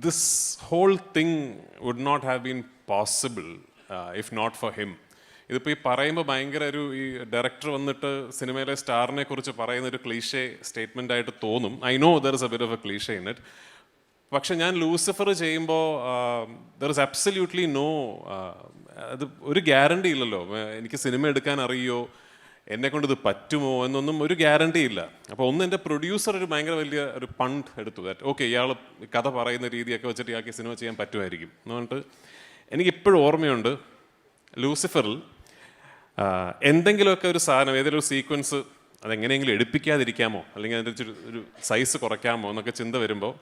This whole thing would not have been possible if not for him. ഇതിപ്പോൾ ഈ പറയുമ്പോൾ ഭയങ്കര ഈ ഡയറക്ടർ വന്നിട്ട് സിനിമയിലെ സ്റ്റാറിനെ കുറിച്ച് പറയുന്ന ഒരു ക്ലീഷേ സ്റ്റേറ്റ്മെൻ്റ് ആയിട്ട് തോന്നും. I know there is A bit of A cliché in it. പക്ഷെ ഞാൻ ലൂസിഫർ ചെയ്യുമ്പോൾ ദർ ഇസ് അബ്സല്യൂട്ട്ലി നോ, അത് ഒരു ഗ്യാരണ്ടി ഇല്ലല്ലോ. എനിക്ക് സിനിമ എടുക്കാൻ അറിയോ, എന്നെക്കൊണ്ട് ഇത് പറ്റുമോ എന്നൊന്നും ഒരു ഗ്യാരണ്ടി ഇല്ല. അപ്പോൾ ഒന്ന് എൻ്റെ പ്രൊഡ്യൂസർ ഒരു ഭയങ്കര വലിയ ഒരു പണ്ട് എടുത്തു. ദാറ്റ് ഓക്കെ, ഇയാൾ കഥ പറയുന്ന രീതിയൊക്കെ വെച്ചിട്ട് ഇയാൾക്ക് സിനിമ ചെയ്യാൻ പറ്റുമായിരിക്കും എന്ന് പറഞ്ഞിട്ട് എനിക്കിപ്പോഴും ഓർമ്മയുണ്ട്. ലൂസിഫറിൽ എന്തെങ്കിലുമൊക്കെ ഒരു സാധനം, ഏതെങ്കിലും ഒരു സീക്വൻസ് അതെങ്ങനെയെങ്കിലും എടുപ്പിക്കാതിരിക്കാമോ അല്ലെങ്കിൽ അതിൻ്റെ ഒരു സൈസ് കുറയ്ക്കാമോ എന്നൊക്കെ ചിന്ത വരുമ്പോൾ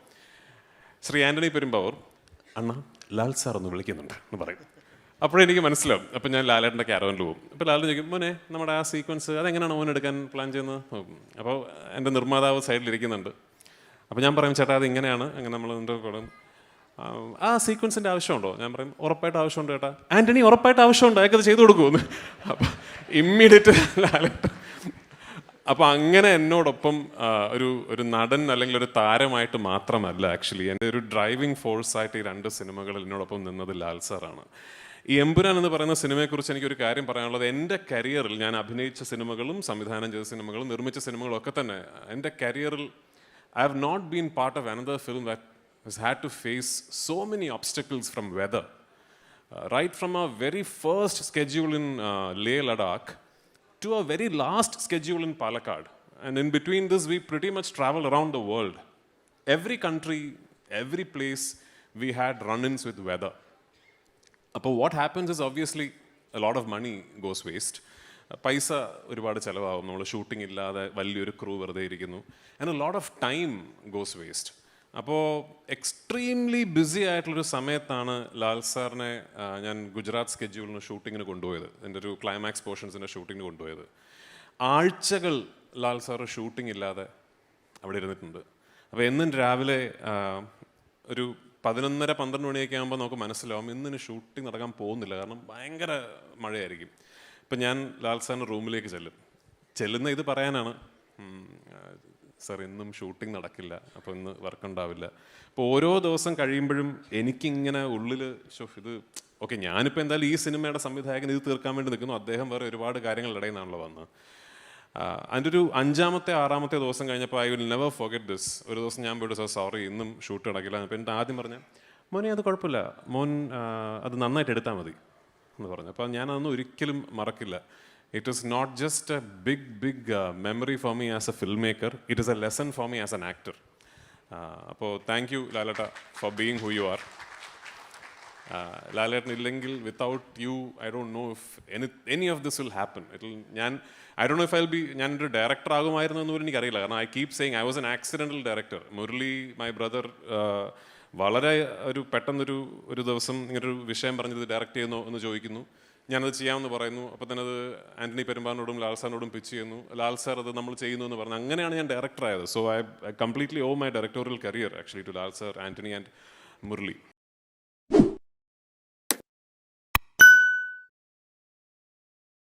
ശ്രീ ആൻ്റണി പെരുമ്പാവൂർ അണ്ണാ ലാൽ സാർ ഒന്ന് വിളിക്കുന്നുണ്ട് എന്ന് പറയും. അപ്പോഴെനിക്ക് മനസ്സിലാവും. അപ്പം ഞാൻ ലാലേട്ടൻ്റെ ക്യാരവനിൽ പോകും. ഇപ്പോൾ ലാലിന് ചോദിക്കും, മോനെ നമ്മുടെ ആ സീക്വൻസ് അതെങ്ങനെയാണ് മോൻ എടുക്കാൻ പ്ലാൻ ചെയ്യുന്നത് നോക്കും. അപ്പോൾ എൻ്റെ നിർമ്മാതാവ് സൈഡിലിരിക്കുന്നുണ്ട്. അപ്പോൾ ഞാൻ പറയും, ചേട്ടാ അത് ഇങ്ങനെയാണ്, അങ്ങനെ നമ്മൾ ആ സീക്വൻസിൻ്റെ ആവശ്യമുണ്ടോ? ഞാൻ പറയും ഉറപ്പായിട്ട് ആവശ്യമുണ്ട് ചേട്ടാ. ആൻ്റണി ഉറപ്പായിട്ട് ആവശ്യമുണ്ട്, അയാൾക്കത് ചെയ്തു കൊടുക്കുമെന്ന്. അപ്പോൾ ഇമ്മീഡിയറ്റ് ലാലേട്ടൻ. അപ്പോൾ അങ്ങനെ എന്നോടൊപ്പം ഒരു നടൻ അല്ലെങ്കിൽ ഒരു താരമായിട്ട് മാത്രമല്ല, ആക്ച്വലി എൻ്റെ ഒരു ഡ്രൈവിംഗ് ഫോഴ്സായിട്ട് ഈ രണ്ട് സിനിമകളിൽ എന്നോടൊപ്പം നിന്നത് ലാൽ സാറാണ്. ഈ എമ്പുരാൻ എന്ന് പറയുന്ന സിനിമയെക്കുറിച്ച് എനിക്കൊരു കാര്യം പറയാനുള്ളത്, എൻ്റെ കരിയറിൽ ഞാൻ അഭിനയിച്ച സിനിമകളും സംവിധാനം ചെയ്ത സിനിമകളും നിർമ്മിച്ച സിനിമകളും ഒക്കെ തന്നെ എൻ്റെ കരിയറിൽ I have not been part of another film that has had to face so many obstacles from weather. Right from our very first schedule in Leh Ladakh to our very last schedule in Palakkad. And in between this, we pretty much travel around the world. Every country, every place, we had run-ins with weather. But what happens is obviously a lot of money goes waste. പൈസ ഒരുപാട് ചിലവാകും, നമ്മൾ shooting ഇല്ലാതെ വലിയൊരു crew വെറുതെ ഇരിക്കുന്നു. And a lot of time goes waste. അപ്പോൾ extremely BC ആയിട്ടുള്ളൊരു സമയത്താണ് ലാൽ സാറിനെ ഞാൻ ഗുജറാത്ത് സ്കെഡ്യൂളിന് ഷൂട്ടിങ്ങിന് കൊണ്ടുപോയത്. എൻ്റെ ഒരു ക്ലൈമാക്സ് പോർഷൻസിൻ്റെ ഷൂട്ടിങ്ങിന് കൊണ്ടുപോയത്. ആഴ്ചകൾ ലാൽ സാർ ഷൂട്ടിംഗ് ഇല്ലാതെ അവിടെ ഇരുന്നിട്ടുണ്ട്. അപ്പോൾ എന്നും രാവിലെ ഒരു 11:30-12 മണിയൊക്കെ ആകുമ്പോൾ നമുക്ക് മനസ്സിലാവും ഇന്നിന് ഷൂട്ടിംഗ് നടക്കാൻ പോകുന്നില്ല, കാരണം ഭയങ്കര മഴയായിരിക്കും. ഇപ്പം ഞാൻ ലാൽ സാറിൻ്റെ റൂമിലേക്ക് ചെല്ലുന്ന ഇത് പറയാനാണ്, സാർ ഇന്നും ഷൂട്ടിംഗ് നടക്കില്ല, അപ്പോൾ ഇന്ന് വർക്ക് ഉണ്ടാവില്ല. അപ്പോൾ ഓരോ ദിവസം കഴിയുമ്പോഴും എനിക്കിങ്ങനെ ഉള്ളിൽ ഇത് ഓക്കെ, ഞാനിപ്പോൾ എന്തായാലും ഈ സിനിമയുടെ സംവിധായകൻ ഇത് തീർക്കാൻ വേണ്ടി നിൽക്കുന്നു, അദ്ദേഹം വേറെ ഒരുപാട് കാര്യങ്ങളുടെ ഇടയിൽ നിന്നാണല്ലോ വന്നത്. അതിൻ്റെ ഒരു 5-ാമത്തെ 6-ാമത്തെ ദിവസം കഴിഞ്ഞപ്പോൾ I will never forget this. ഒരു ദിവസം ഞാൻ പോയിട്ട് സാർ സോറി ഇന്നും ഷൂട്ട് നടക്കില്ല. അപ്പോൾ എൻ്റെ ആദ്യം പറഞ്ഞാൽ, മോനെ അത് കുഴപ്പമില്ല, മോൻ അത് നന്നായിട്ട് എടുത്താൽ മതി എന്ന് പറഞ്ഞു. അപ്പോൾ ഞാനതൊന്നും ഒരിക്കലും മറക്കില്ല. It is not just a big memory for me as a filmmaker. It is a lesson for me as an actor. അപ്പോൾ താങ്ക് യു ലാലേട്ട for being who you are. ലാലേട്ടൻ ഇല്ലെങ്കിൽ without you I don't know if any of this will happen. I don't know if ഞാനൊരു director ആകുമായിരുന്നു എന്ന് പോലും എനിക്കറിയില്ല. കാരണം I keep saying I was an accidental director. Murali my brother വളരെ പെട്ടെന്നൊരു ദിവസം ഇങ്ങനൊരു വിഷയം പറഞ്ഞത് ഡയറക്റ്റ് ചെയ്യുന്നോ എന്ന് ചോദിക്കുന്നു. ഞാനത് ചെയ്യാമെന്ന് പറയുന്നു. അപ്പോൾ തന്നെ അത് ആൻ്റണി പെരുമ്പാവൂരിനോടും ലാൽ സാറിനോടും പിച്ച് ചെയ്യുന്നു. ലാൽ സാർ അത് നമ്മൾ ചെയ്യുന്നു എന്ന് പറഞ്ഞു. അങ്ങനെയാണ് ഞാൻ ഡയറക്ടർ ആയത്. So I completely owe my directorial career actually to Lal sir, Antony and Murali.